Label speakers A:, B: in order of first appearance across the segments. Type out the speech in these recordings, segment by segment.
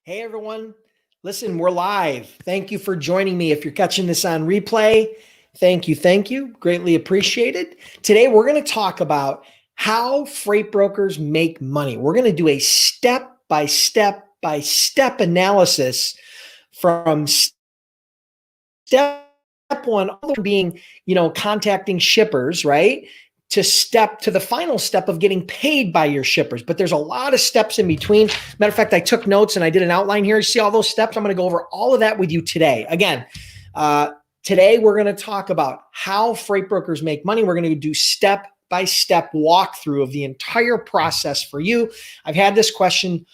A: Hey, everyone. Listen, we're live. Thank you for joining me. If you're catching this on replay, thank you. Thank you. Greatly appreciated. Today, we're going to talk about how freight brokers make money. We're going to do a step by step analysis from step one, all being, contacting shippers, right? To the final step of getting paid by your shippers. But there's a lot of steps in between. Matter of fact, I took notes and I did an outline here. You see all those steps? I'm going to go over all of that with you today. Again, today we're going to talk about how freight brokers make money. We're going to do step by step walkthrough of the entire process for you. I've had this question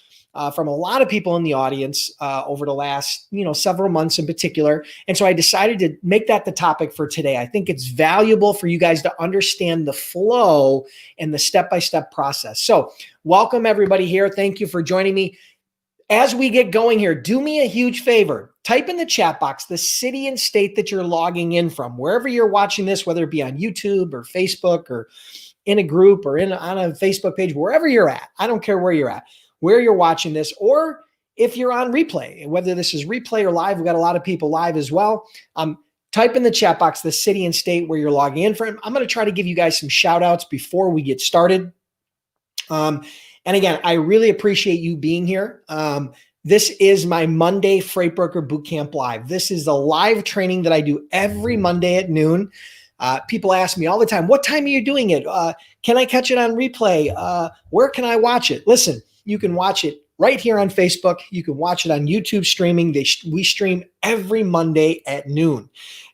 A: from a lot of people in the audience over the last, several months in particular. And so I decided to make that the topic for today. I think it's valuable for you guys to understand the flow and the step-by-step process. So welcome everybody here. Thank you for joining me. As we get going here, do me a huge favor. Type in the chat box the city and state that you're logging in from, wherever you're watching this, whether it be on YouTube or Facebook or in a group or on a Facebook page, wherever you're at. I don't care where you're at, where you're watching this, or if you're on replay, whether this is replay or live. We've got a lot of people live as well. Type in the chat box the city and state where you're logging in from. I'm going to try to give you guys some shout outs before we get started. And again, I really appreciate you being here. This is my Monday Freight Broker Bootcamp Live. This is the live training that I do every Monday at noon. People ask me all the time, what time are you doing it? Can I catch it on replay? Where can I watch it? Listen, you can watch it right here on Facebook. You can watch it on YouTube streaming. We stream every Monday at noon.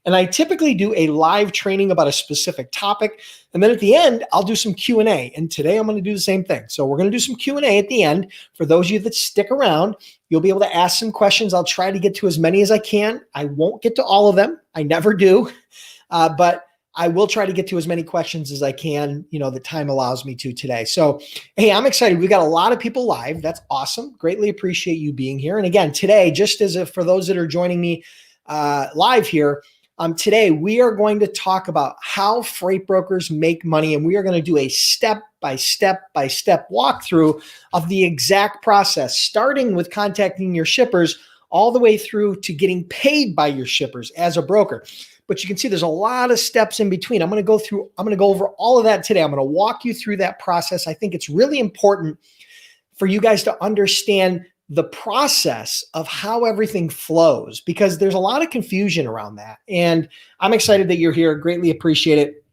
A: And I typically do a live training about a specific topic. And then at the end, I'll do some Q&A. And today I'm going to do the same thing. So we're going to do some Q&A at the end. For those of you that stick around, you'll be able to ask some questions. I'll try to get to as many as I can. I won't get to all of them. I never do. But I will try to get to as many questions as I can, the time allows me to today. So, hey, I'm excited. We've got a lot of people live. That's awesome. Greatly appreciate you being here. And again, today, just as for those that are joining me live here, today we are going to talk about how freight brokers make money. And we are going to do a step-by-step walkthrough of the exact process, starting with contacting your shippers all the way through to getting paid by your shippers as a broker. But you can see there's a lot of steps in between. I'm going to go over all of that today. I'm going to walk you through that process. I think it's really important for you guys to understand the process of how everything flows, because there's a lot of confusion around that. And I'm excited that you're here. Greatly appreciate it.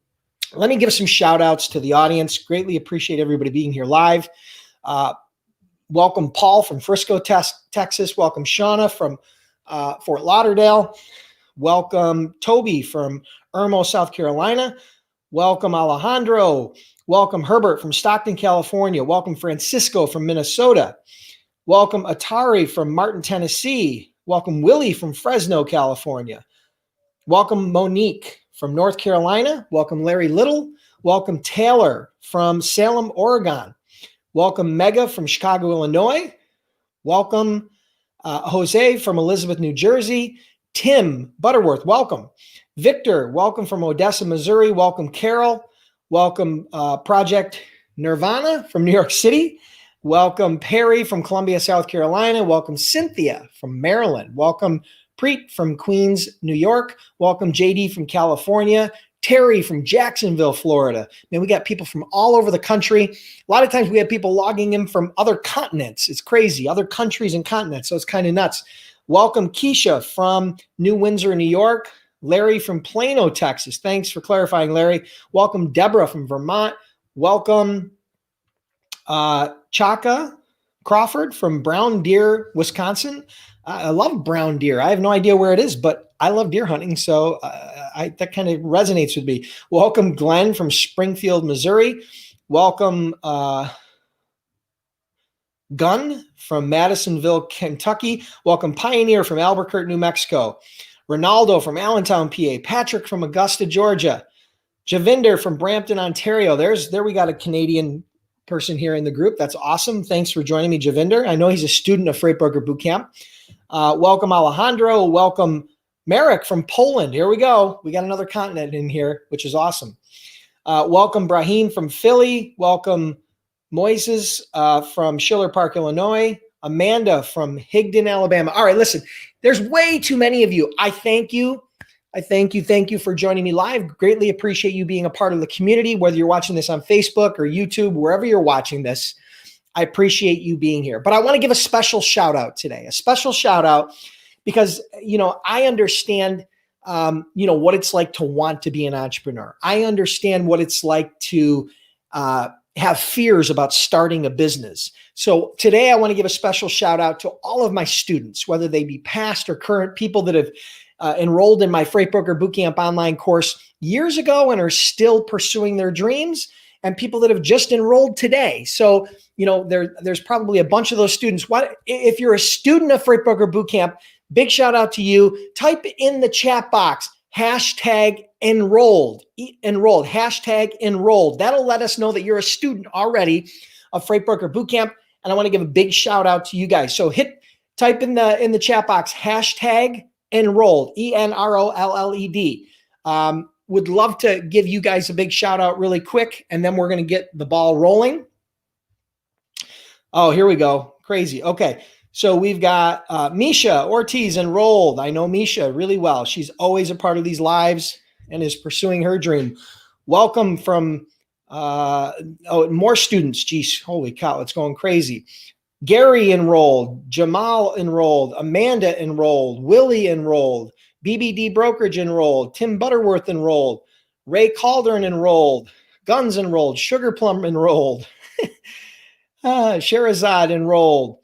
A: Let me give some shout outs to the audience. Greatly appreciate everybody being here live. Welcome Paul from Frisco, Texas. Welcome Shauna from Fort Lauderdale. Welcome Toby from Irmo, South Carolina. Welcome Alejandro. Welcome Herbert from Stockton, California. Welcome Francisco from Minnesota. Welcome Atari from Martin, Tennessee. Welcome Willie from Fresno, California. Welcome Monique from North Carolina. Welcome Larry Little. Welcome Taylor from Salem, Oregon. Welcome Mega from Chicago, Illinois. Welcome Jose from Elizabeth, New Jersey. Tim Butterworth, welcome. Victor, welcome from Odessa, Missouri. Welcome Carol. Welcome Project Nirvana from New York City. Welcome Perry from Columbia, South Carolina. Welcome Cynthia from Maryland. Welcome Preet from Queens, New York. Welcome JD from California. Terry from Jacksonville, Florida. Man, we got people from all over the country. A lot of times we have people logging in from other continents. It's crazy, other countries and continents. So it's kind of nuts. Welcome Keisha from New Windsor, New York. Larry from Plano, Texas. Thanks for clarifying, Larry. Welcome Deborah from Vermont. Welcome Chaka Crawford from Brown Deer, Wisconsin. I love Brown Deer. I have no idea where it is, but I love deer hunting, so that kind of resonates with me. Welcome Glenn from Springfield, Missouri. Welcome Gunn from Madisonville, Kentucky. Welcome Pioneer from Albuquerque, New Mexico. Ronaldo from Allentown, PA. Patrick from Augusta, Georgia. Javinder from Brampton, Ontario. There we got a Canadian person here in the group. That's awesome. Thanks for joining me, Javinder. I know he's a student of Freight Broker Bootcamp. Welcome Alejandro. Welcome Marek from Poland. Here we go. We got another continent in here, which is awesome. Welcome Brahim from Philly. Welcome Moises from Schiller Park, Illinois. Amanda from Higdon, Alabama. All right, listen, there's way too many of you. I thank you. Thank you for joining me live. Greatly appreciate you being a part of the community, whether you're watching this on Facebook or YouTube, wherever you're watching this. I appreciate you being here. But I want to give a special shout out today, because, I understand, what it's like to want to be an entrepreneur. I understand what it's like to have fears about starting a business. So today I want to give a special shout out to all of my students, whether they be past or current, people that have enrolled in my Freight Broker Bootcamp online course years ago and are still pursuing their dreams, and people that have just enrolled today. So, there's probably a bunch of those students. If you're a student of Freight Broker Bootcamp, big shout out to you. Type in the chat box, #enrolled, #enrolled. That'll let us know that you're a student already of Freight Broker Bootcamp. And I want to give a big shout out to you guys. So type in the chat box, #enrolled, ENROLLED. Would love to give you guys a big shout out really quick, and then we're going to get the ball rolling. Oh, here we go. Crazy. Okay. So we've got Misha Ortiz enrolled. I know Misha really well. She's always a part of these lives and is pursuing her dream. Welcome from more students. Geez, holy cow, it's going crazy. Gary enrolled, Jamal enrolled, Amanda enrolled, Willie enrolled, BBD Brokerage enrolled, Tim Butterworth enrolled, Ray Calderon enrolled, Guns enrolled, Sugar Plum enrolled, Sherazad enrolled.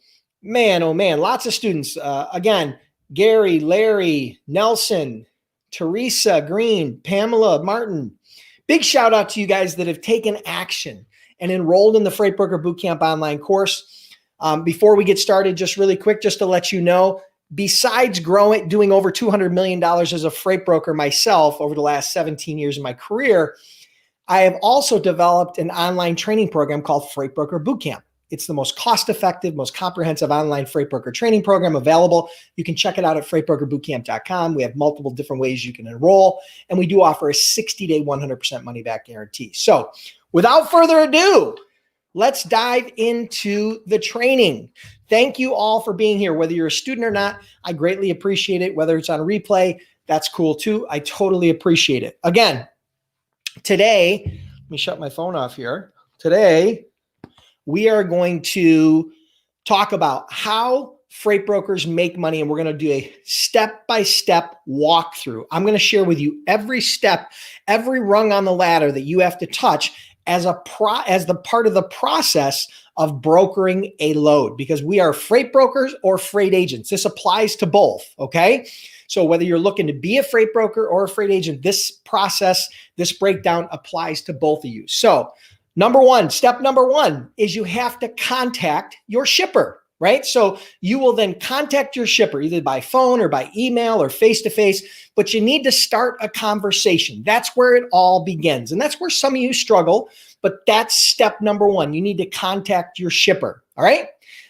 A: Man, oh man, lots of students. Again, Gary, Larry, Nelson, Teresa Green, Pamela Martin. Big shout out to you guys that have taken action and enrolled in the Freight Broker Bootcamp online course. Before we get started, just really quick, just to let you know, besides doing over $200 million as a freight broker myself over the last 17 years of my career, I have also developed an online training program called Freight Broker Bootcamp. It's the most cost-effective, most comprehensive online freight broker training program available. You can check it out at freightbrokerbootcamp.com. We have multiple different ways you can enroll, and we do offer a 60-day, 100% money-back guarantee. So without further ado, let's dive into the training. Thank you all for being here. Whether you're a student or not, I greatly appreciate it. Whether it's on replay, that's cool too. I totally appreciate it. Again, today, let me shut my phone off here. Today, we are going to talk about how freight brokers make money, and we're going to do a step-by-step walkthrough. I'm going to share with you every step, every rung on the ladder that you have to touch as the part of the process of brokering a load, because we are freight brokers or freight agents. This applies to both, okay? So whether you're looking to be a freight broker or a freight agent, this process, this breakdown applies to both of you. So step number one is you have to contact your shipper, right? So you will then contact your shipper either by phone or by email or face-to-face, but you need to start a conversation. That's where it all begins. And that's where some of you struggle, but that's step number one. You need to contact your shipper, all right?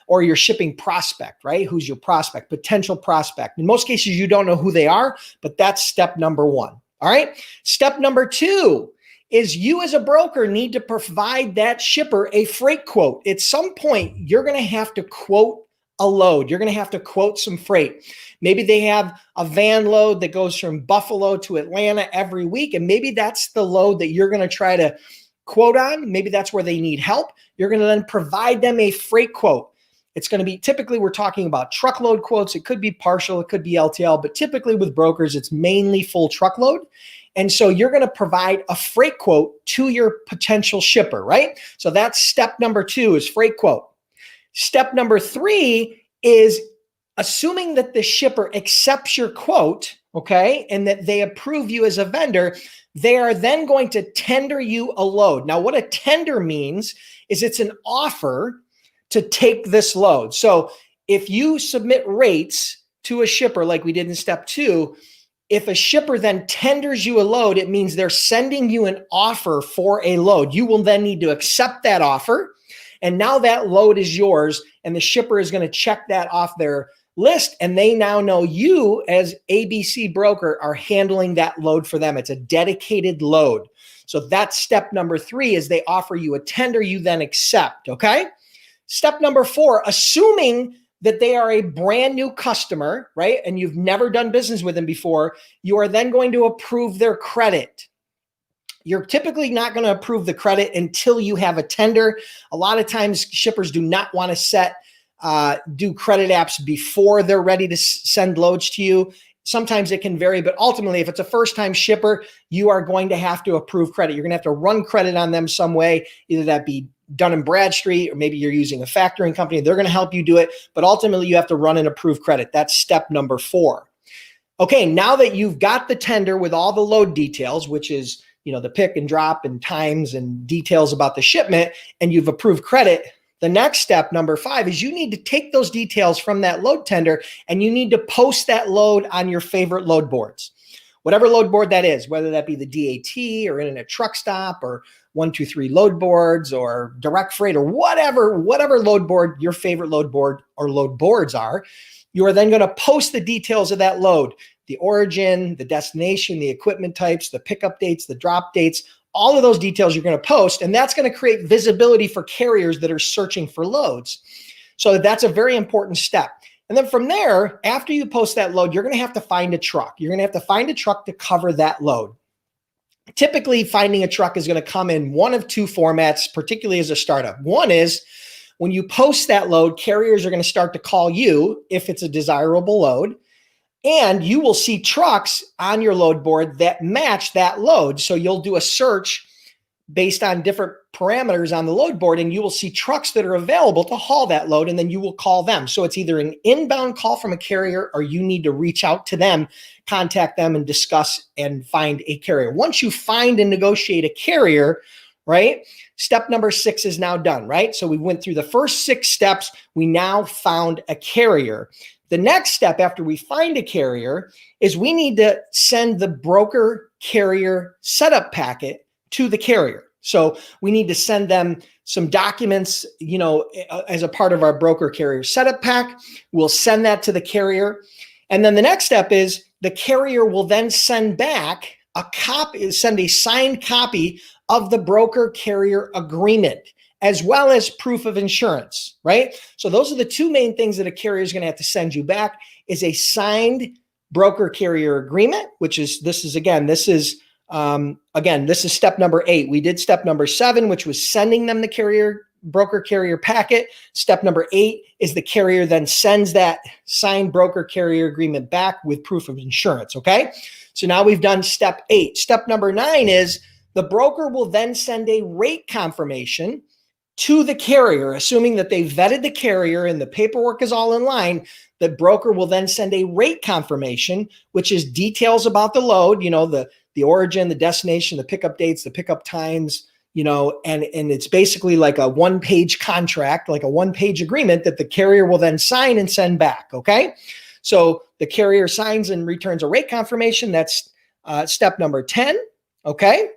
A: Or your shipping prospect, right? Who's your prospect, potential prospect. In most cases, you don't know who they are, but that's step number one, all right? Step number two is you as a broker need to provide that shipper a freight quote. At some point, you're going to have to quote a load. You're going to have to quote some freight. Maybe they have a van load that goes from Buffalo to Atlanta every week, and maybe that's the load that you're going to try to quote on. Maybe that's where they need help. You're going to then provide them a freight quote. It's going to be, typically we're talking about truckload quotes. It could be partial, it could be LTL, but typically with brokers, it's mainly full truckload. And so you're going to provide a freight quote to your potential shipper, right? So that's step number two is freight quote. Step number three is assuming that the shipper accepts your quote, okay, and that they approve you as a vendor, they are then going to tender you a load. Now, what a tender means is it's an offer to take this load. So if you submit rates to a shipper like we did in step two, if a shipper then tenders you a load, it means they're sending you an offer for a load. You will then need to accept that offer. And now that load is yours, and the shipper is going to check that off their list. And they now know you as ABC broker are handling that load for them. It's a dedicated load. So that's step number 3 is they offer you a tender, you then accept, okay? Step number 4, assuming that they are a brand new customer, right? And you've never done business with them before, you are then going to approve their credit. You're typically not going to approve the credit until you have a tender. A lot of times shippers do not want to do credit apps before they're ready to send loads to you. Sometimes it can vary, but ultimately, if it's a first-time shipper, you are going to have to approve credit. You're going to have to run credit on them some way, either that be Dun & Bradstreet, or maybe you're using a factoring company. They're going to help you do it, but ultimately you have to run and approve credit. That's step number 4. Okay, now that you've got the tender with all the load details, which is, the pick and drop and times and details about the shipment, and you've approved credit, the next step, number 5, is you need to take those details from that load tender and you need to post that load on your favorite load boards. Whatever load board that is, whether that be the DAT or Internet Truck Stop or 123 load boards or Direct Freight or whatever load board your favorite load board or load boards are, you are then going to post the details of that load, the origin, the destination, the equipment types, the pickup dates, the drop dates, all of those details you're going to post, and that's going to create visibility for carriers that are searching for loads. So that's a very important step. And then from there, after you post that load, you're going to have to find a truck. You're going to have to find a truck to cover that load. Typically, finding a truck is going to come in one of 2 formats, particularly as a startup. One is when you post that load, carriers are going to start to call you if it's a desirable load. And you will see trucks on your load board that match that load. So you'll do a search based on different parameters on the load board, and you will see trucks that are available to haul that load, and then you will call them. So it's either an inbound call from a carrier or you need to reach out to them, contact them, and discuss and find a carrier. Once you find and negotiate a carrier, right, step number 6 is now done, right? So we went through the first 6 steps. We now found a carrier. The next step after we find a carrier is we need to send the broker carrier setup packet to the carrier. So we need to send them some documents, as a part of our broker carrier setup pack. We'll send that to the carrier. And then the next step is the carrier will then send back send a signed copy of the broker carrier agreement, as well as proof of insurance, right? So those are the 2 main things that a carrier is going to have to send you back, is a signed broker carrier agreement, this is step number 8. We did step number 7, which was sending them the broker carrier packet. Step number 8 is the carrier then sends that signed broker carrier agreement back with proof of insurance, okay? So now we've done step 8. Step number 9 is the broker will then send a rate confirmation to the carrier, assuming that they vetted the carrier and the paperwork is all in line. The broker will then send a rate confirmation, which is details about the load, the origin, the destination, the pickup dates, the pickup times, and it's basically like a 1-page contract, like a 1-page agreement that the carrier will then sign and send back, okay? So the carrier signs and returns a rate confirmation. That's step number 10, okay?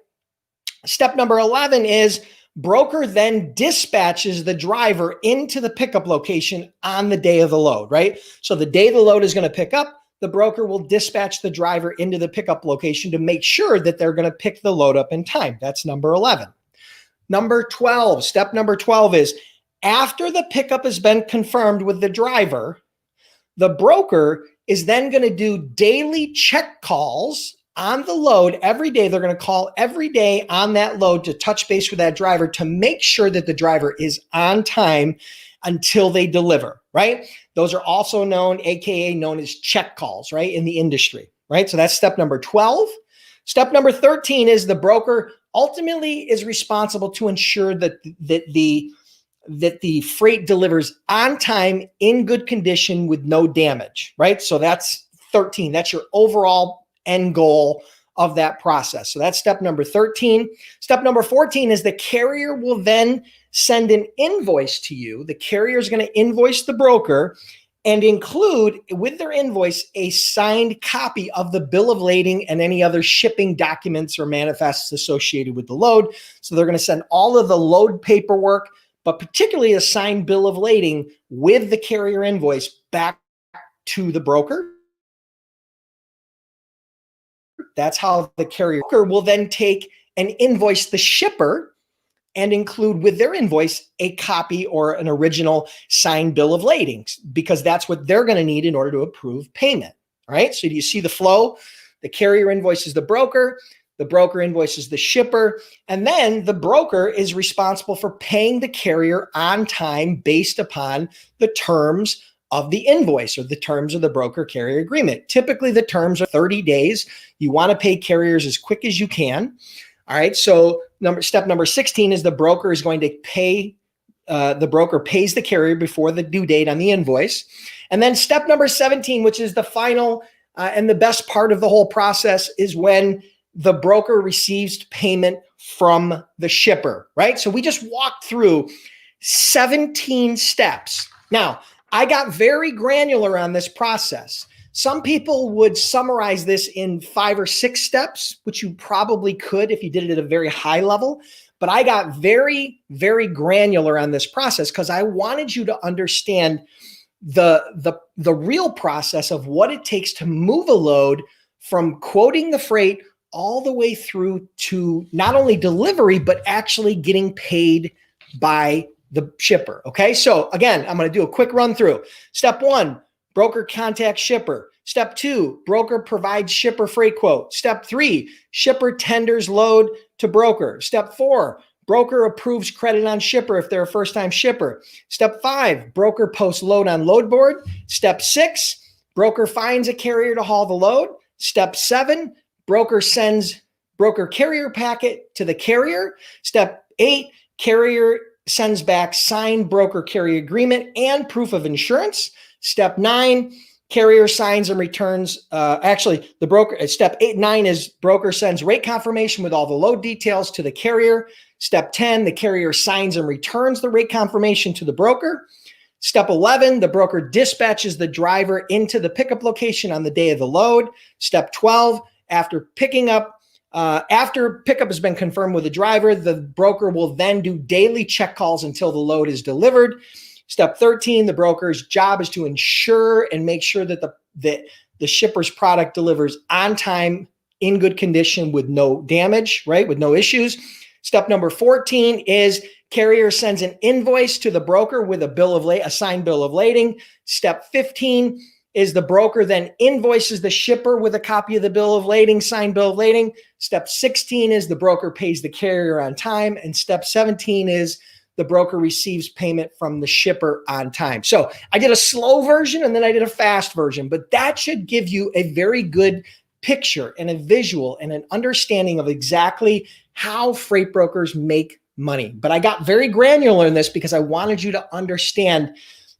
A: Step number 11 is broker then dispatches the driver into the pickup location on the day of the load, right? So the day the load is going to pick up, the broker will dispatch the driver into the pickup location to make sure that they're going to pick the load up in time. That's number 11. Step number 12 is after the pickup has been confirmed with the driver, the broker is then going to do daily check calls on the load every day. They're going to call every day on that load to touch base with that driver to make sure that the driver is on time until they deliver, right? Those are also known as check calls, right, in the industry, right? So that's step number 12. Step number 13 is the broker ultimately is responsible to ensure that the freight delivers on time in good condition with no damage, right? So that's 13. That's your overall end goal of that process. So that's step number 13. Step number 14 is the carrier will then send an invoice to you. The carrier is going to invoice the broker and include with their invoice a signed copy of the bill of lading and any other shipping documents or manifests associated with the load. So they're going to send all of the load paperwork, but particularly a signed bill of lading with the carrier invoice back to the broker. That's how the carrier will then take and invoice the shipper and include with their invoice a copy or an original signed bill of lading, because that's what they're going to need in order to approve payment. All right. So do you see the flow? The carrier invoices the broker invoices the shipper, and then the broker is responsible for paying the carrier on time based upon the terms of the invoice or the terms of the broker carrier agreement. Typically, the terms are 30 days. You want to pay carriers as quick as you can. All right. So step number 16 is the broker is going to pay, the broker pays the carrier before the due date on the invoice. And then step number 17, which is the final and the best part of the whole process, is when the broker receives payment from the shipper, right? So we just walked through 17 steps. Now, I got very granular on this process. Some people would summarize this in 5 or 6 steps, which you probably could if you did it at a very high level. But I got very, very granular on this process because I wanted you to understand the real process of what it takes to move a load from quoting the freight all the way through to not only delivery, but actually getting paid by the shipper. Okay. So again, I'm going to do a quick run through. Step 1, broker contacts shipper. Step 2, broker provides shipper freight quote. Step 3, shipper tenders load to broker. Step 4, broker approves credit on shipper if they're a first-time shipper. Step 5, broker posts load on load board. Step 6, broker finds a carrier to haul the load. Step 7, broker sends broker carrier packet to the carrier. Step 8, carrier sends back signed broker carrier agreement and proof of insurance. Step 9, carrier signs and returns. The broker, step 9 is broker sends rate confirmation with all the load details to the carrier. Step 10, the carrier signs and returns the rate confirmation to the broker. Step 11, the broker dispatches the driver into the pickup location on the day of the load. Step 12, after pickup has been confirmed with the driver, the broker will then do daily check calls until the load is delivered. Step 13, the broker's job is to ensure and make sure that the shipper's product delivers on time, in good condition, with no damage, right? With no issues. Step number 14 is carrier sends an invoice to the broker with a signed bill of lading. Step 15 is the broker then invoices the shipper with a copy of the bill of lading, signed bill of lading. Step 16 is the broker pays the carrier on time. And step 17 is the broker receives payment from the shipper on time. So I did a slow version and then I did a fast version, but that should give you a very good picture and a visual and an understanding of exactly how freight brokers make money. But I got very granular in this because I wanted you to understand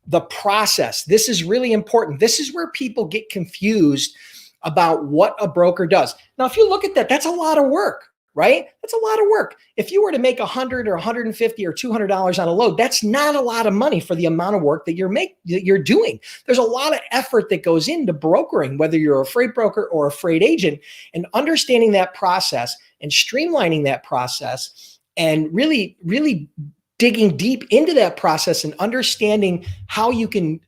A: the process. This is really important. This is where people get confused about what a broker does. Now, if you look at that, that's a lot of work, right? That's a lot of work. If you were to make $100 or $150 or $200 on a load, that's not a lot of money for the amount of work that you're doing. There's a lot of effort that goes into brokering, whether you're a freight broker or a freight agent, and understanding that process and streamlining that process and really, really digging deep into that process and understanding how you can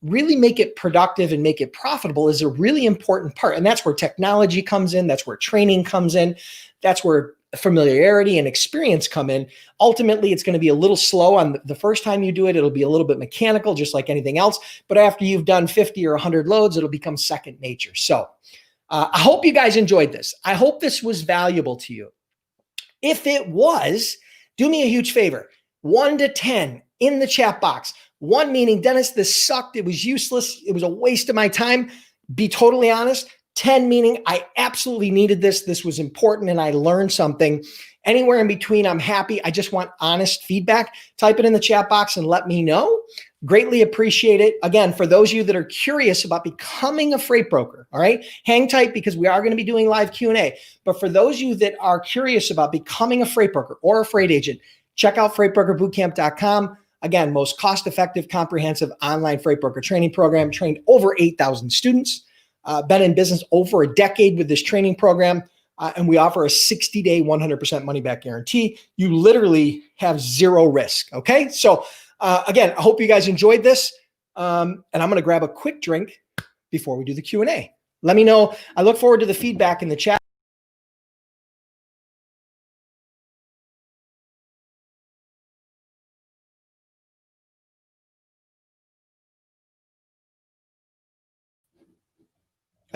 A: really make it productive and make it profitable is a really important part. And that's where technology comes in. That's where training comes in. That's where familiarity and experience come in. Ultimately, it's going to be a little slow on the first time you do it. It'll be a little bit mechanical, just like anything else. But after you've done 50 or 100 loads, it'll become second nature. So I hope you guys enjoyed this. I hope this was valuable to you. If it was, do me a huge favor, 1 to 10 in the chat box. 1 meaning, Dennis, this sucked. It was useless. It was a waste of my time. Be totally honest. 10 meaning I absolutely needed this. This was important and I learned something. Anywhere in between, I'm happy. I just want honest feedback. Type it in the chat box and let me know. Greatly appreciate it. Again, for those of you that are curious about becoming a freight broker, all right, hang tight because we are going to be doing live Q&A. But for those of you that are curious about becoming a freight broker or a freight agent, check out freightbrokerbootcamp.com. Again, most cost-effective, comprehensive online freight broker training program, trained over 8,000 students, been in business over a decade with this training program, and we offer a 60-day, 100% money-back guarantee. You literally have zero risk, okay? So again, I hope you guys enjoyed this, and I'm going to grab a quick drink before we do the Q&A. Let me know. I look forward to the feedback in the chat.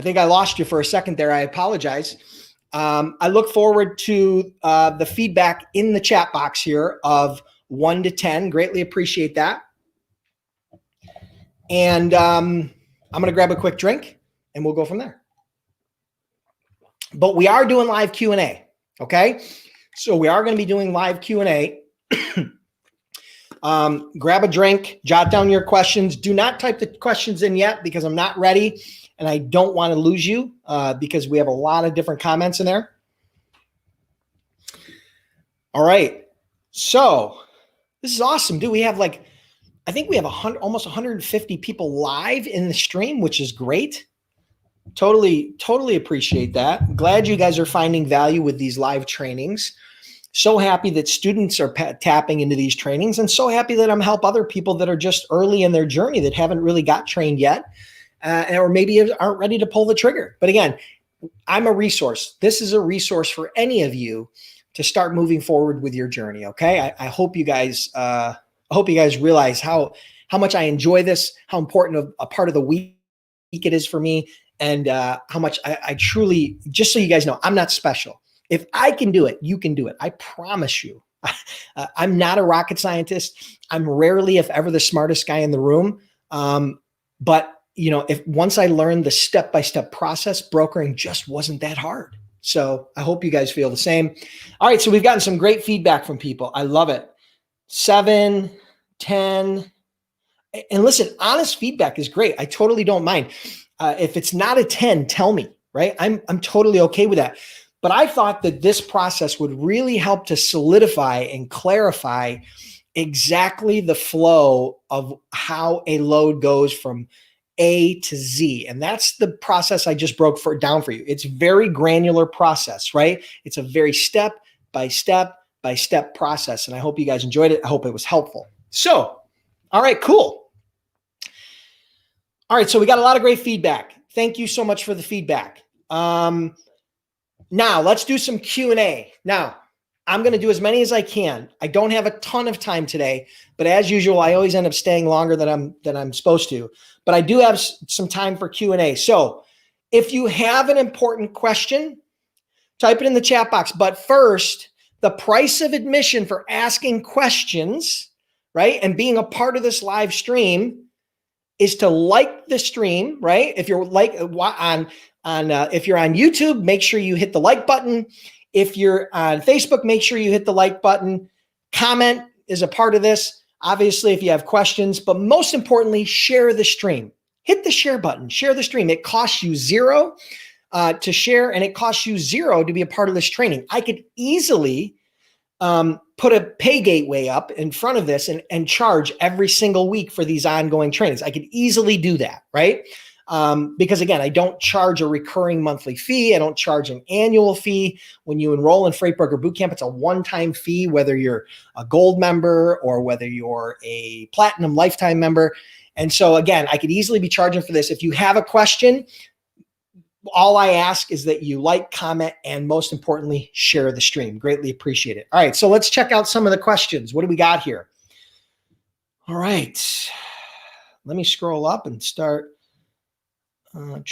A: I think I lost you for a second there. I apologize. I look forward to the feedback in the chat box here of 1 to 10. Greatly appreciate that. And I'm going to grab a quick drink and we'll go from there. But we are doing live Q&A, okay? So we are going to be doing live Q&A. Grab a drink, jot down your questions. Do not type the questions in yet because I'm not ready and I don't want to lose you because we have a lot of different comments in there. All right. So this is awesome, dude. We have I think we have almost 150 people live in the stream, which is great. Totally appreciate that. Glad you guys are finding value with these live trainings. So happy that students are tapping into these trainings and so happy that I'm help other people that are just early in their journey that haven't really got trained yet or maybe aren't ready to pull the trigger. But again, I'm a resource. This is a resource for any of you to start moving forward with your journey. Okay. I hope you guys, realize how much I enjoy this, how important a part of the week it is for me. And how much I truly, just so you guys know, I'm not special. If I can do it, you can do it. I promise you. I'm not a rocket scientist. I'm rarely, if ever, the smartest guy in the room. But if once I learned the step-by-step process, brokering just wasn't that hard. So I hope you guys feel the same. All right, so we've gotten some great feedback from people. I love it. 7, 10. And listen, honest feedback is great. I totally don't mind. If it's not a 10, tell me, right? I'm totally okay with that. But I thought that this process would really help to solidify and clarify exactly the flow of how a load goes from A to Z. And that's the process I just broke down for you. It's very granular process, right? It's a very step by step process. And I hope you guys enjoyed it. I hope it was helpful. So, all right, cool. All right, so we got a lot of great feedback. Thank you so much for the feedback. Now let's do some Q&A. Now, I'm going to do as many as I can. I don't have a ton of time today, but as usual, I always end up staying longer than I'm supposed to. But I do have some time for Q&A. So if you have an important question, type it in the chat box. But first, the price of admission for asking questions, right, and being a part of this live stream is to like the stream, right? If you're if you're on YouTube, make sure you hit the like button. If you're on Facebook, make sure you hit the like button. Comment is a part of this. Obviously, if you have questions, but most importantly, share the stream. Hit the share button, share the stream. It costs you $0 to share and it costs you $0 to be a part of this training. I could easily put a pay gateway up in front of this and charge every single week for these ongoing trainings. I could easily do that, right? Because again, I don't charge a recurring monthly fee. I don't charge an annual fee. When you enroll in Freight Broker Bootcamp, it's a one-time fee, whether you're a gold member or whether you're a platinum lifetime member. And so again, I could easily be charging for this. If you have a question, all I ask is that you like, comment, and most importantly, share the stream. Greatly appreciate it. All right, so let's check out some of the questions. What do we got here? All right, let me scroll up and start. Who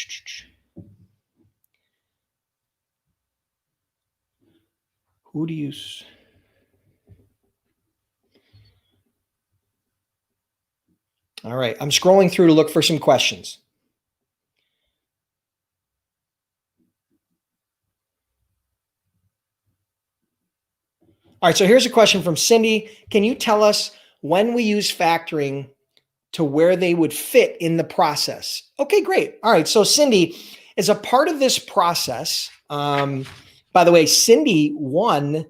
A: do you? All right, I'm scrolling through to look for some questions. All right, so here's a question from Cindy. Can you tell us when we use factoring to where they would fit in the process? Okay, great. All right, so Cindy, as a part of this process, by the way, Cindy won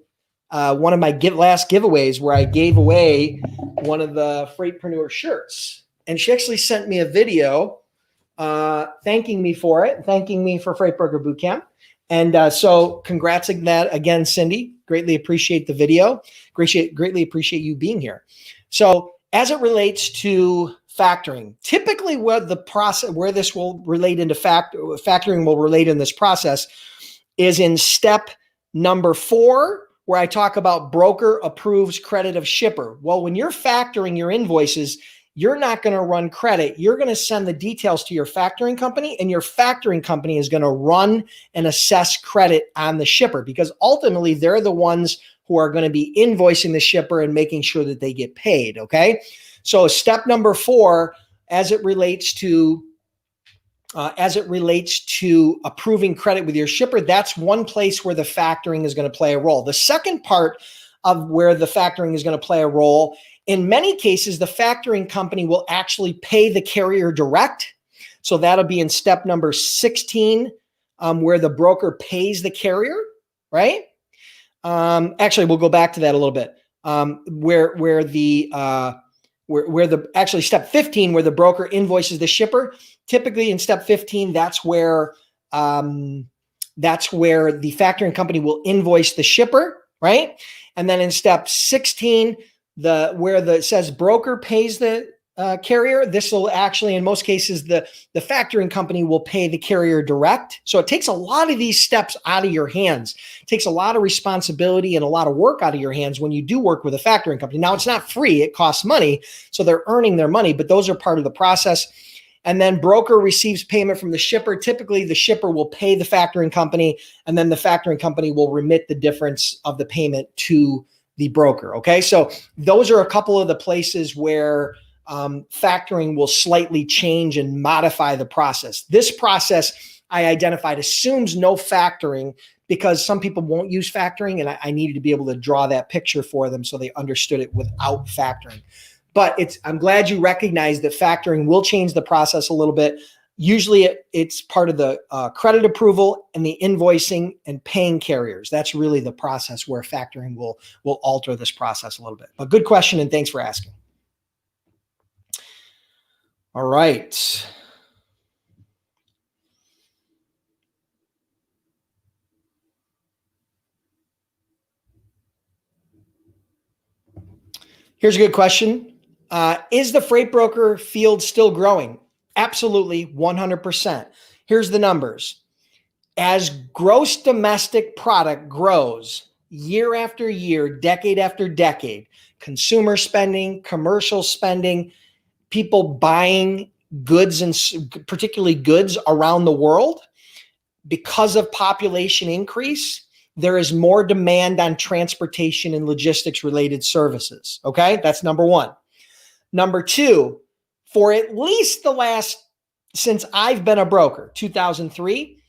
A: one of my last giveaways where I gave away one of the Freightpreneur shirts. And she actually sent me a video thanking me for it, thanking me for Freight Broker Bootcamp. And so congrats again, Cindy. Greatly appreciate the video. Greatly appreciate you being here. So as it relates to factoring, typically where this will relate into factoring will relate in this process is in step number 4, where I talk about broker approves credit of shipper. Well, when you're factoring your invoices, you're not going to run credit. You're going to send the details to your factoring company, and your factoring company is going to run and assess credit on the shipper, because ultimately they're the ones who are going to be invoicing the shipper and making sure that they get paid. Okay. So step number 4, as it relates to approving credit with your shipper, that's one place where the factoring is going to play a role. The second part of where the factoring is going to play a role, in many cases, the factoring company will actually pay the carrier direct. So that'll be in step number 16, where the broker pays the carrier, right? Actually, we'll go back to that a little bit. Actually step 15, where the broker invoices the shipper. Typically in step 15, that's where the factoring company will invoice the shipper, right? And then in step 16, it says broker pays the carrier, this will actually, in most cases, the factoring company will pay the carrier direct. So it takes a lot of these steps out of your hands. It takes a lot of responsibility and a lot of work out of your hands when you do work with a factoring company. Now, it's not free. It costs money. So they're earning their money, but those are part of the process. And then broker receives payment from the shipper. Typically, the shipper will pay the factoring company, and then the factoring company will remit the difference of the payment to the broker. Okay, so those are a couple of the places where factoring will slightly change and modify the process. This process I identified assumes no factoring, because some people won't use factoring, and I needed to be able to draw that picture for them so they understood it without factoring. But I'm glad you recognize that factoring will change the process a little bit. Usually it's part of the credit approval and the invoicing and paying carriers. That's really the process where factoring will alter this process a little bit. But good question, and thanks for asking. All right. Here's a good question. Is the freight broker field still growing? Absolutely, 100%. Here's the numbers. As gross domestic product grows year after year, decade after decade, consumer spending, commercial spending, people buying goods, and particularly goods around the world, because of population increase, there is more demand on transportation and logistics related services. Okay, that's number 1. Number 2, for at least since I've been a broker, 2003,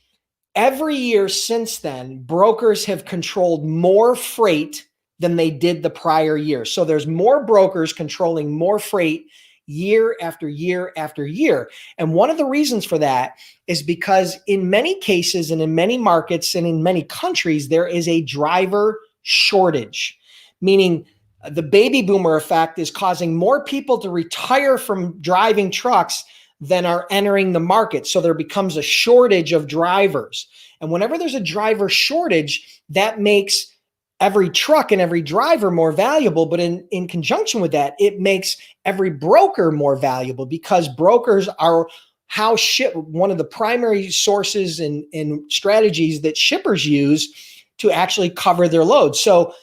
A: every year since then, brokers have controlled more freight than they did the prior year. So there's more brokers controlling more freight year after year after year. And one of the reasons for that is because in many cases and in many markets and in many countries, there is a driver shortage, meaning the baby boomer effect is causing more people to retire from driving trucks than are entering the market. So there becomes a shortage of drivers. And whenever there's a driver shortage, that makes every truck and every driver more valuable. But in conjunction with that, it makes every broker more valuable, because brokers are one of the primary sources and strategies that shippers use to actually cover their loads. So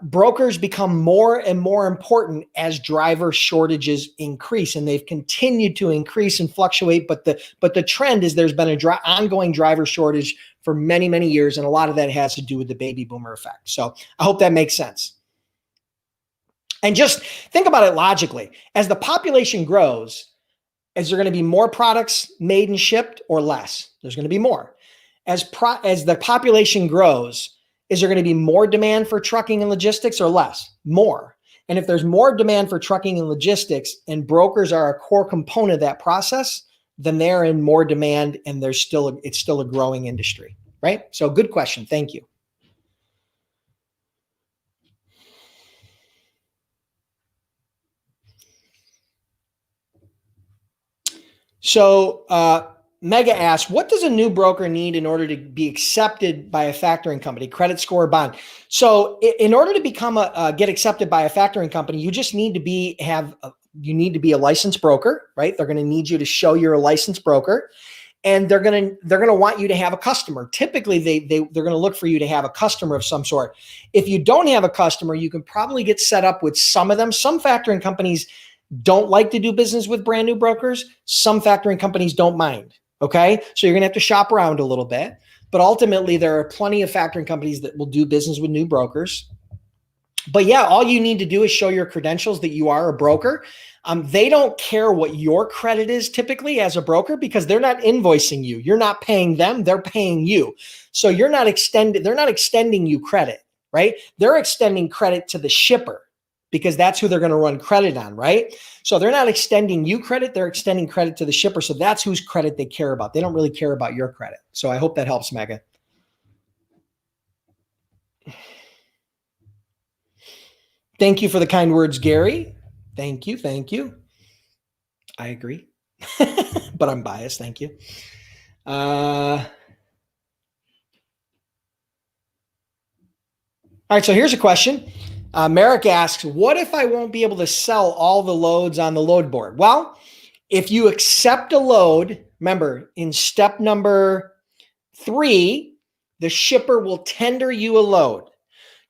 A: brokers become more and more important as driver shortages increase, and they've continued to increase and fluctuate. But the trend is there's been an ongoing driver shortage for many, many years, and a lot of that has to do with the baby boomer effect. So I hope that makes sense. And just think about it logically. As the population grows, is there going to be more products made and shipped or less? There's going to be more. As the population grows, is there going to be more demand for trucking and logistics or less? More. And if there's more demand for trucking and logistics, and brokers are a core component of that process, then they're in more demand, and it's still a growing industry, right? So good question. Thank you. So Mega asks, what does a new broker need in order to be accepted by a factoring company, credit score, bond? So in order to get accepted by a factoring company, you just need to be a licensed broker, right? They're going to need you to show you're a licensed broker, and they're going to want you to have a customer. Typically, they're going to look for you to have a customer of some sort. If you don't have a customer, you can probably get set up with some of them. Some factoring companies don't like to do business with brand new brokers. Some factoring companies don't mind. Okay. So you're going to have to shop around a little bit, but ultimately there are plenty of factoring companies that will do business with new brokers. But yeah, all you need to do is show your credentials that you are a broker. They don't care what your credit is typically as a broker because they're not invoicing you. You're not paying them, they're paying you. So they're not extending you credit, right? They're extending credit to the shipper because that's who they're going to run credit on, right? So they're not extending you credit, they're extending credit to the shipper. So that's whose credit they care about. They don't really care about your credit. So I hope that helps, Megan. Thank you for the kind words, Gary. Thank you. Thank you. I agree, but I'm biased. Thank you. All right. So here's a question. Merrick asks, what if I won't be able to sell all the loads on the load board? Well, if you accept a load, remember in step number 3, the shipper will tender you a load.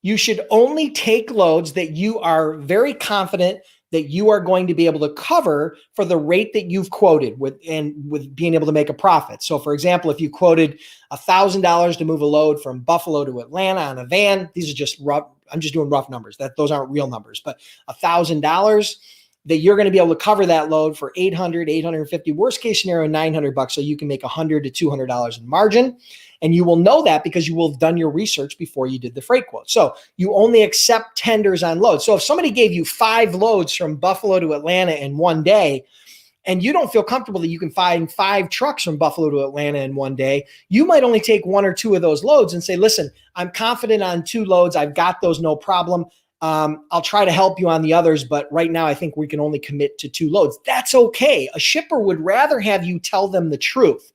A: You should only take loads that you are very confident that you are going to be able to cover for the rate that you've quoted with being able to make a profit. So for example, if you quoted $1,000 to move a load from Buffalo to Atlanta on a van, these are just rough. I'm just doing rough numbers. Those aren't real numbers, but $1,000 that you're going to be able to cover that load for $800, $850, worst case scenario, $900. So you can make $100 to $200 in margin. And you will know that because you will have done your research before you did the freight quote. So you only accept tenders on loads. So if somebody gave you 5 loads from Buffalo to Atlanta in one day, and you don't feel comfortable that you can find 5 trucks from Buffalo to Atlanta in one day, you might only take 1 or 2 of those loads and say, listen, I'm confident on 2 loads. I've got those, no problem. I'll try to help you on the others, but right now I think we can only commit to 2 loads. That's okay. A shipper would rather have you tell them the truth.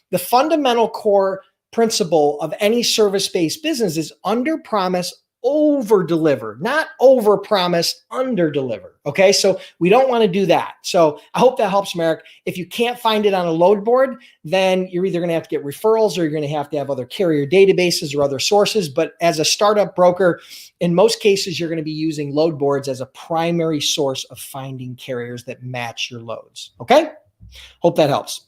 A: The fundamental core principle of any service-based business is under promise, over deliver, not over promise, under deliver. Okay. So we don't want to do that. So I hope that helps, Merrick. If you can't find it on a load board, then you're either going to have to get referrals or you're going to have other carrier databases or other sources. But as a startup broker, in most cases, you're going to be using load boards as a primary source of finding carriers that match your loads. Okay. Hope that helps.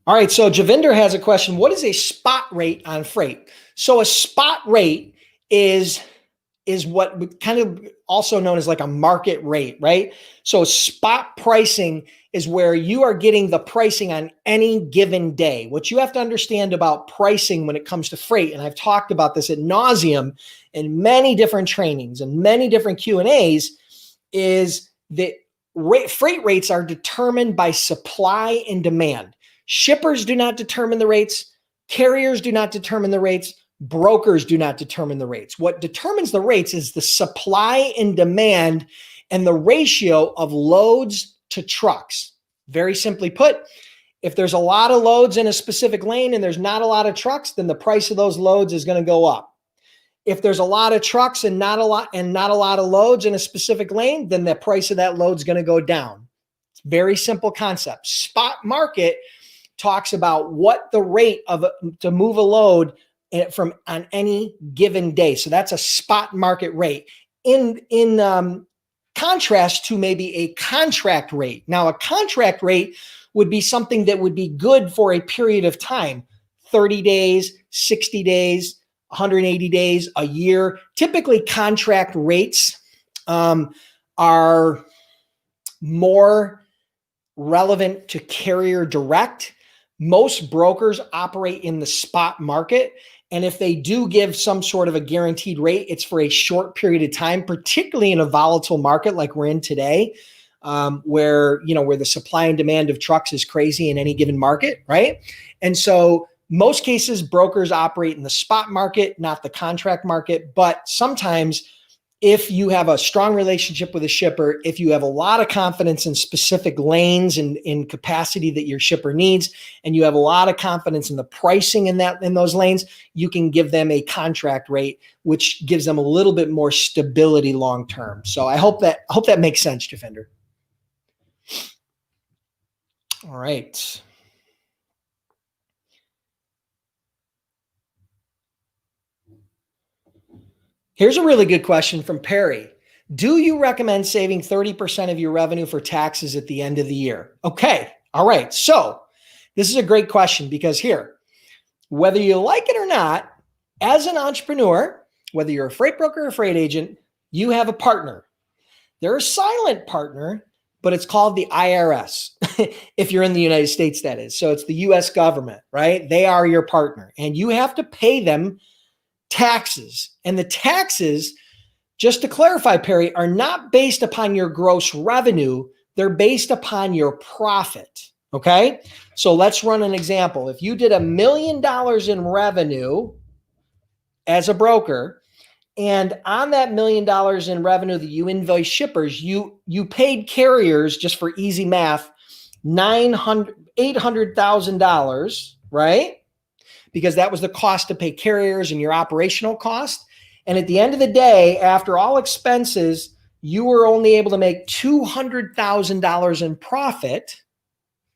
A: All right, so Javinder has a question. What is a spot rate on freight? So a spot rate is what kind of also known as like a market rate, right? So spot pricing is where you are getting the pricing on any given day. What you have to understand about pricing when it comes to freight, and I've talked about this ad nauseum in many different trainings and many different Q&As, is that freight rates are determined by supply and demand. Shippers do not determine the rates. Carriers do not determine the rates. Brokers do not determine the rates. What determines the rates is the supply and demand and the ratio of loads to trucks. Very simply put, if there's a lot of loads in a specific lane and there's not a lot of trucks, then the price of those loads is going to go up. If there's a lot of trucks and not a lot of loads in a specific lane, then the price of that load is going to go down. It's a very simple concept. Spot market talks about what the rate to move a load from on any given day. So that's a spot market rate in contrast to maybe a contract rate. Now, a contract rate would be something that would be good for a period of time, 30 days, 60 days, 180 days, a year. Typically, contract rates are more relevant to carrier direct. Most brokers operate in the spot market. And if they do give some sort of a guaranteed rate, it's for a short period of time, particularly in a volatile market like we're in today, where the supply and demand of trucks is crazy in any given market, right? And so most cases, brokers operate in the spot market, not the contract market. But sometimes if you have a strong relationship with a shipper, if you have a lot of confidence in specific lanes and in capacity that your shipper needs, and you have a lot of confidence in the pricing in those lanes, you can give them a contract rate, which gives them a little bit more stability long term. So I hope that makes sense, Javinder. All right. Here's a really good question from Perry. Do you recommend saving 30% of your revenue for taxes at the end of the year? Okay. All right. So this is a great question because here, whether you like it or not, as an entrepreneur, whether you're a freight broker or a freight agent, you have a partner. They're a silent partner, but it's called the IRS. If you're in the United States, that is. So it's the US government, right? They are your partner and you have to pay them taxes. And the taxes, just to clarify, Perry, are not based upon your gross revenue. They're based upon your profit. Okay. So let's run an example. If you did $1 million in revenue as a broker, and on that $1 million in revenue that you invoice shippers, you paid carriers, just for easy math, $800,000, right? Because that was the cost to pay carriers and your operational cost. And at the end of the day, after all expenses, you were only able to make $200,000 in profit,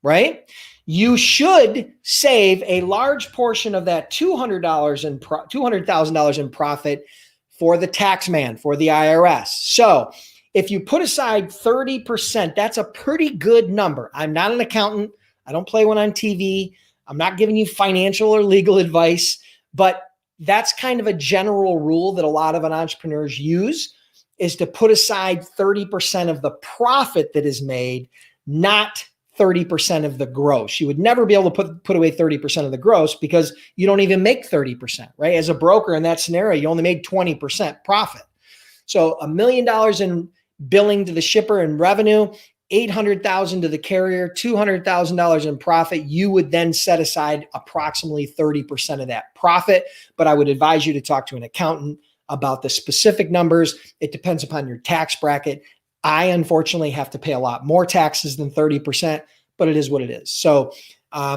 A: right? You should save a large portion of that $200,000 in profit for the tax man, for the IRS. So if you put aside 30%, that's a pretty good number. I'm not an accountant. I don't play one on TV. I'm not giving you financial or legal advice, but that's kind of a general rule that a lot of entrepreneurs use, is to put aside 30% of the profit that is made, not 30% of the gross. You would never be able to put away 30% of the gross because you don't even make 30%, right? As a broker in that scenario, you only made 20% profit. So $1 million in billing to the shipper and revenue, $800,000 to the carrier, $200,000 in profit. You would then set aside approximately 30% of that profit. But I would advise you to talk to an accountant about the specific numbers. It depends upon your tax bracket. I unfortunately have to pay a lot more taxes than 30%, but it is what it is. So I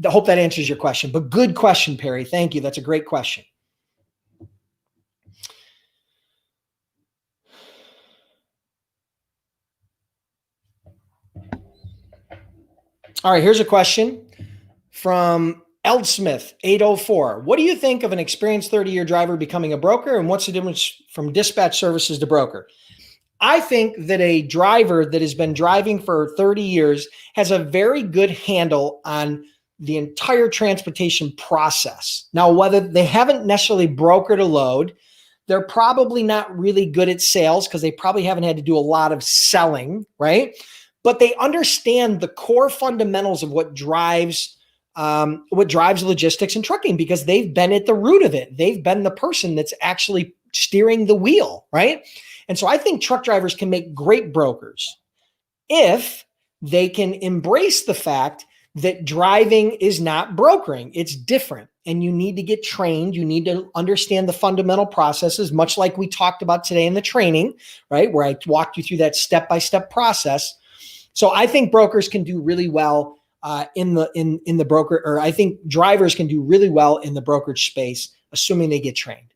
A: hope that answers your question. But good question, Perry. Thank you. That's a great question. All right, here's a question from Eldsmith 804. What do you think of an experienced 30-year driver becoming a broker, and what's the difference from dispatch services to broker? I think that a driver that has been driving for 30 years has a very good handle on the entire transportation process. Now, whether they haven't necessarily brokered a load, they're probably not really good at sales because they probably haven't had to do a lot of selling, right? But they understand the core fundamentals of what drives logistics and trucking because they've been at the root of it. They've been the person that's actually steering the wheel, right? And so I think truck drivers can make great brokers if they can embrace the fact that driving is not brokering. It's different. And you need to get trained. You need to understand the fundamental processes, much like we talked about today in the training, right? Where I walked you through that step-by-step process. So I think brokers can do really well in the broker, or I think drivers can do really well in the brokerage space, assuming they get trained.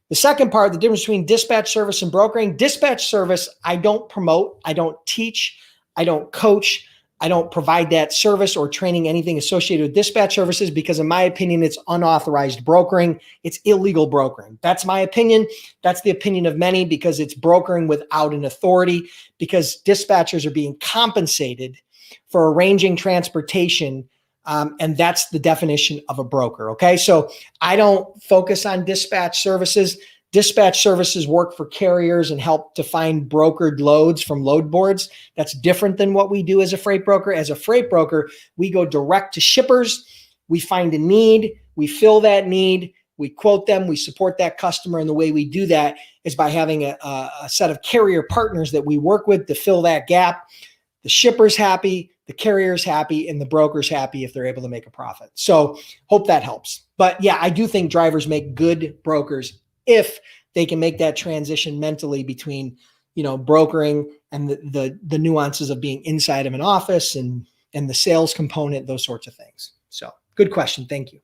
A: The second part, the difference between dispatch service and brokering. Dispatch service, I don't promote, I don't teach, I don't coach, I don't provide that service or training, anything associated with dispatch services, because in my opinion, it's unauthorized brokering. It's illegal brokering. That's my opinion. That's the opinion of many, because it's brokering without an authority, because dispatchers are being compensated for arranging transportation. And that's the definition of a broker. Okay. So I don't focus on dispatch services. Dispatch services work for carriers and help to find brokered loads from load boards. That's different than what we do as a freight broker. As a freight broker, we go direct to shippers. We find a need. We fill that need. We quote them. We support that customer. And the way we do that is by having a set of carrier partners that we work with to fill that gap. The shipper's happy, the carrier's happy, and the broker's happy if they're able to make a profit. So hope that helps. But yeah, I do think drivers make good brokers if they can make that transition mentally between, brokering and the nuances of being inside of an office and the sales component, those sorts of things. So good question. Thank you.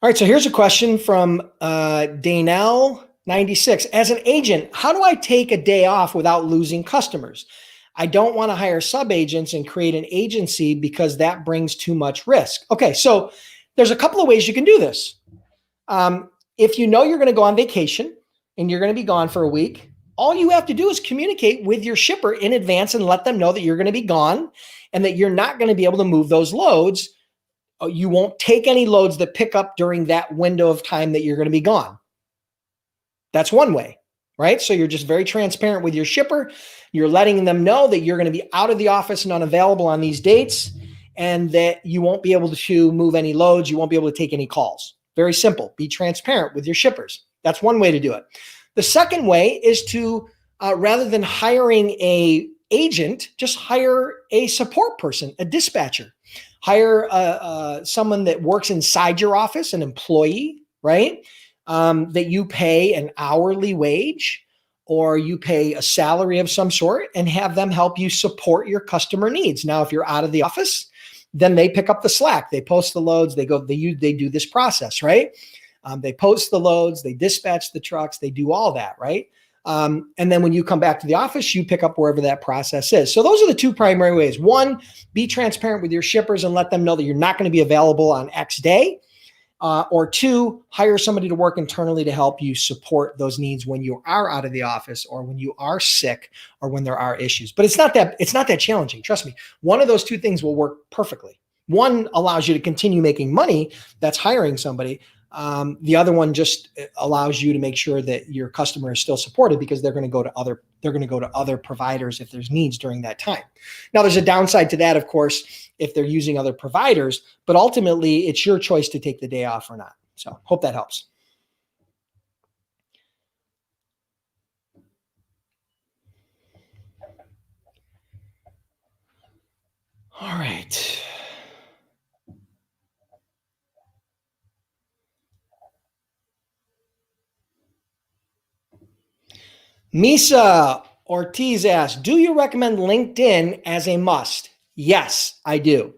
A: All right, so here's a question from Danelle96. As an agent, how do I take a day off without losing customers? I don't want to hire sub-agents and create an agency because that brings too much risk. Okay, so there's a couple of ways you can do this. If you know you're going to go on vacation and you're going to be gone for a week, all you have to do is communicate with your shipper in advance and let them know that you're going to be gone and that you're not going to be able to move those loads. You won't take any loads that pick up during that window of time that you're going to be gone. That's one way, right? So you're just very transparent with your shipper. You're letting them know that you're going to be out of the office and unavailable on these dates and that you won't be able to move any loads. You won't be able to take any calls. Very simple. Be transparent with your shippers. That's one way to do it. The second way is to, rather than hiring an agent, just hire a support person, a dispatcher. Hire someone that works inside your office, an employee, right? That you pay an hourly wage or you pay a salary of some sort and have them help you support your customer needs. Now, if you're out of the office, then they pick up the slack. They post the loads. They do this process, right? They post the loads. They dispatch the trucks. They do all that, right? And then when you come back to the office, you pick up wherever that process is. So those are the two primary ways. One, be transparent with your shippers and let them know that you're not going to be available on X day. Or two, hire somebody to work internally to help you support those needs when you are out of the office or when you are sick or when there are issues. But it's not that challenging. Trust me. One of those two things will work perfectly. One allows you to continue making money. That's hiring somebody. The other one just allows you to make sure that your customer is still supported because they're going to go to other providers if there's needs during that time. Now, there's a downside to that, of course, if they're using other providers, but ultimately it's your choice to take the day off or not. So hope that helps. All right. Misa Ortiz asks, do you recommend LinkedIn as a must? Yes, I do.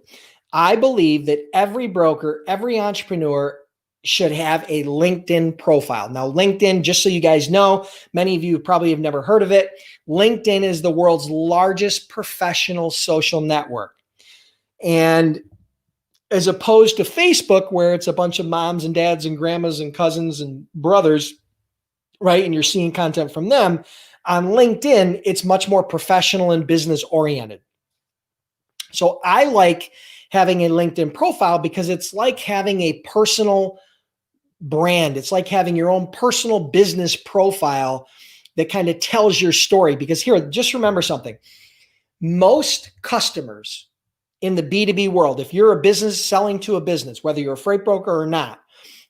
A: I believe that every broker, every entrepreneur should have a LinkedIn profile. Now, LinkedIn, just so you guys know, many of you probably have never heard of it. LinkedIn is the world's largest professional social network. And as opposed to Facebook, where it's a bunch of moms and dads and grandmas and cousins and brothers, right? And you're seeing content from them. On LinkedIn, it's much more professional and business oriented. So I like having a LinkedIn profile because it's like having a personal brand. It's like having your own personal business profile that kind of tells your story. Because here, just remember something. Most customers in the B2B world, if you're a business selling to a business, whether you're a freight broker or not,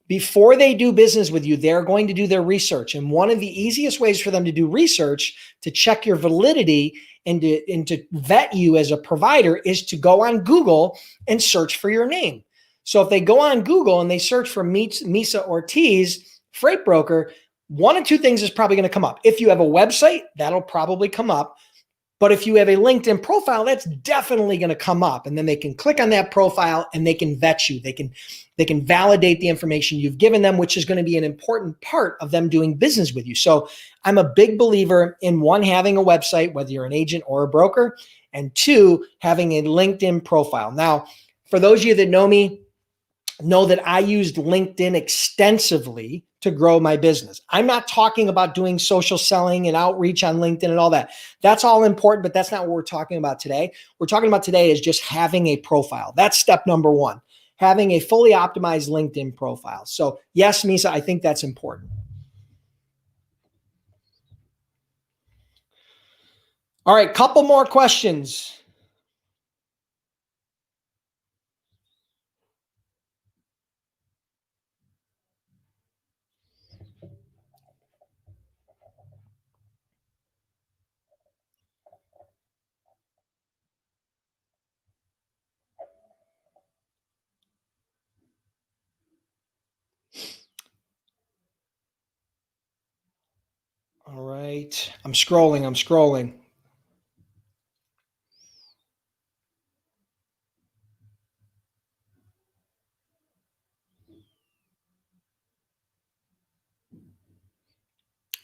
A: before they do business with you, they're going to do their research. And one of the easiest ways for them to do research to check your validity and to vet you as a provider is to go on Google and search for your name. So if they go on Google and they search for Misa Ortiz, freight broker, one of two things is probably going to come up. If you have a website, that'll probably come up. But if you have a LinkedIn profile, that's definitely going to come up. And then they can click on that profile and they can vet you. They can validate the information you've given them, which is going to be an important part of them doing business with you. So I'm a big believer in one, having a website, whether you're an agent or a broker, and two, having a LinkedIn profile. Now, for those of you that know me, know that I used LinkedIn extensively to grow my business. I'm not talking about doing social selling and outreach on LinkedIn and all that. That's all important, but that's not what we're talking about today. We're talking about today is just having a profile. That's step number one, having a fully optimized LinkedIn profile. So yes, Misa, I think that's important. All right, couple more questions. All right, I'm scrolling.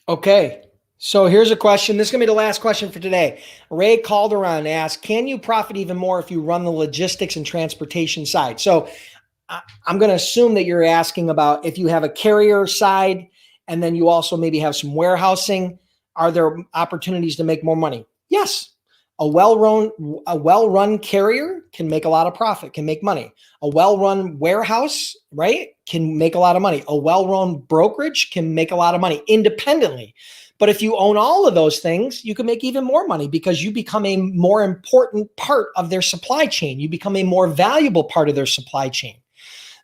A: Okay. So here's a question. This is going to be the last question for today. Ray Calderon asked, can you profit even more if you run the logistics and transportation side? So I'm going to assume that you're asking about if you have a carrier side and then you also maybe have some warehousing, are there opportunities to make more money? Yes. A well-run carrier can make a lot of profit, can make money. A well-run warehouse, right, can make a lot of money. A well-run brokerage can make a lot of money independently. But if you own all of those things, you can make even more money because you become a more important part of their supply chain. You become a more valuable part of their supply chain.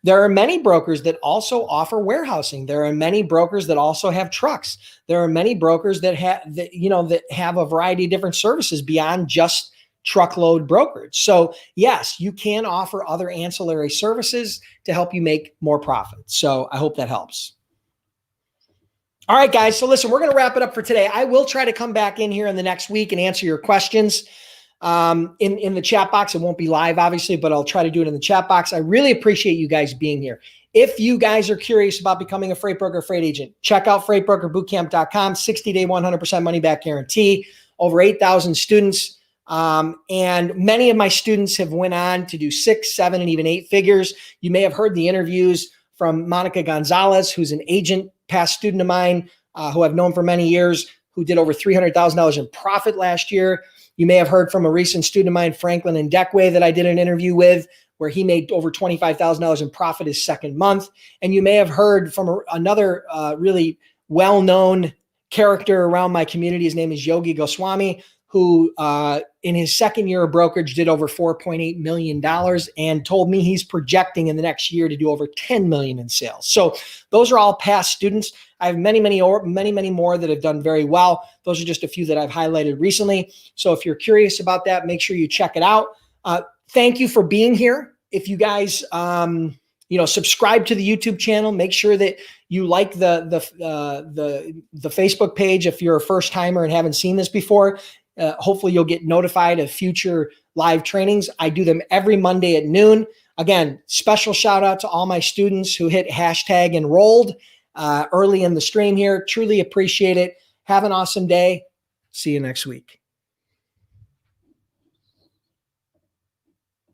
A: There are many brokers that also offer warehousing. There are many brokers that also have trucks. There are many brokers that have a variety of different services beyond just truckload brokerage. So yes, you can offer other ancillary services to help you make more profit. So I hope that helps. All right, guys. So listen, we're going to wrap it up for today. I will try to come back in here in the next week and answer your questions in the chat box. It won't be live, obviously, but I'll try to do it in the chat box. I really appreciate you guys being here. If you guys are curious about becoming a freight broker, freight agent, check out freightbrokerbootcamp.com, 60-day, 100% money back guarantee, over 8,000 students. And many of my students have went on to do 6, 7, and even 8 figures. You may have heard the interviews from Monica Gonzalez, who's an agent, past student of mine, who I've known for many years, who did over $300,000 in profit last year. You may have heard from a recent student of mine, Franklin Ndekwe, that I did an interview with, where he made over $25,000 in profit his second month. And you may have heard from another really well-known character around my community. His name is Yogi Goswami, who in his second year of brokerage did over $4.8 million and told me he's projecting in the next year to do over $10 million in sales. So those are all past students. I have many more that have done very well. Those are just a few that I've highlighted recently. So if you're curious about that, make sure you check it out. Thank you for being here. If you guys, subscribe to the YouTube channel, make sure that you like the Facebook page. If you're a first timer and haven't seen this before, hopefully you'll get notified of future live trainings. I do them every Monday at noon. Again, special shout out to all my students who hit hashtag enrolled early in the stream here. Truly appreciate it. Have an awesome day. See you next week.